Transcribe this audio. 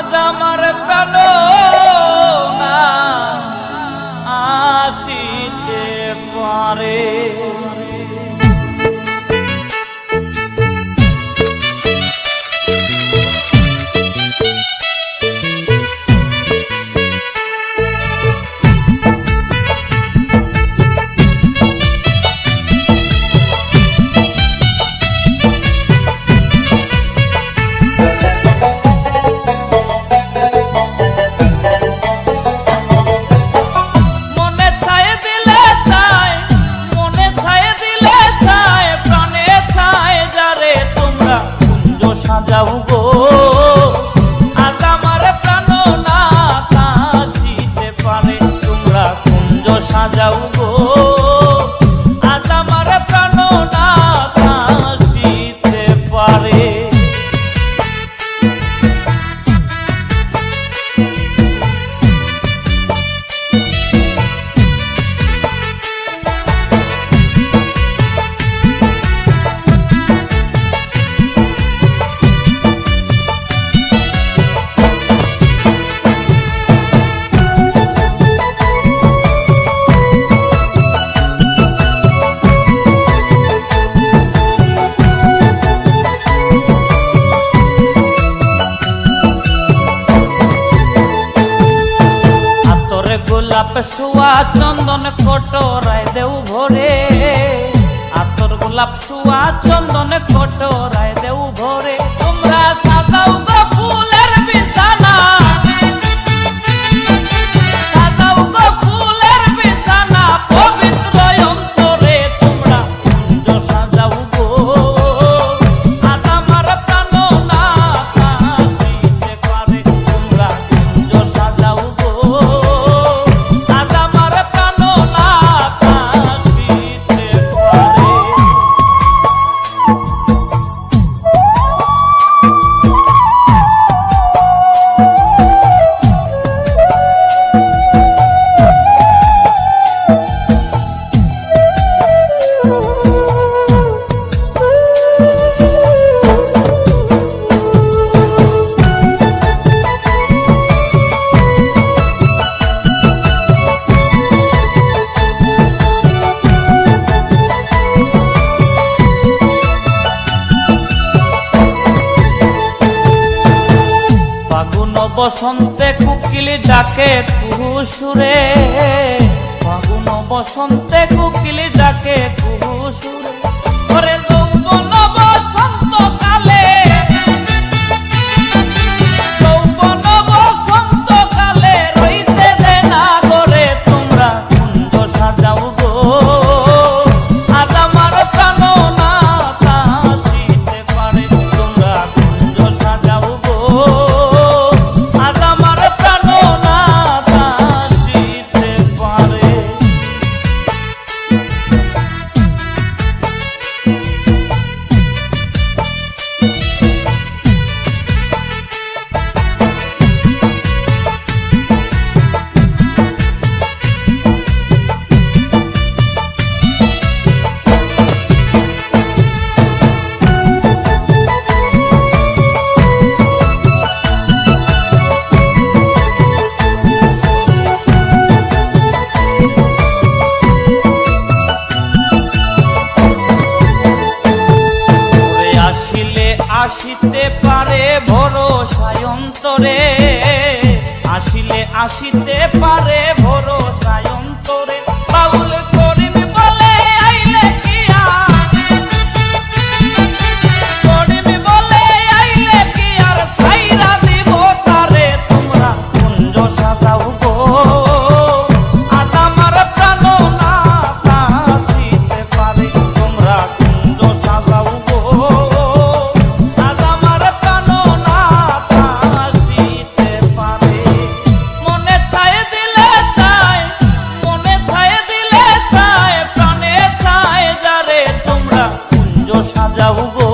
আজ আমার প্রাণ না আসিতে পারে। সাজাও গো আজ আমার প্রাণ না কাশিতে পারে। তোমরা কুঞ্জ সাজাও গো আজ আমার প্রাণ না কাশিতে পারে। গোলাপ শুয়া চন্দন কটোরায় দেউ ভরে, আতর গোলাপ শুয়া চন্দন কটোরায় দেউ ভরে। তোমরা সাজাও গো ফুলের বিছানা, সাজাও গো ফুলের বিছানা পবিত্র অন্তরে। তোমরা কুঞ্জ সাজাও গো আজ আমার প্রাণ না কাশিতে পারে। তোমরা কুঞ্জ সাজাও গো বসন্তে কুকিল ডাকে কুহুসুরে, ফাগুন বসন্তে কুকিল ডাকে কুহুসুরে। ওরে যৌবন বসন্ত কালে, যৌবন বসন্ত কালে রইতে দে না করে। তোমরা কুঞ্জ সাজাও গো আজ আমার প্রাণ না কাশিতে পারে। তোমরা কুঞ্জ সাজাও গো আসিতে পারে ভরসায় অন্তরে, আসিলে আসিতে পারে ভরসায় অন্তরে। বাউল করিম বলে আইলে কিয়া, করিম বলে আইলে কি আর ছাইরা দিব তারে। তোমরা কুঞ্জ সাজাও গো আজ আমার প্রাণ না কাশিতে পারে। তোমরা কুঞ্জ সাজাও গো সাজাও গো।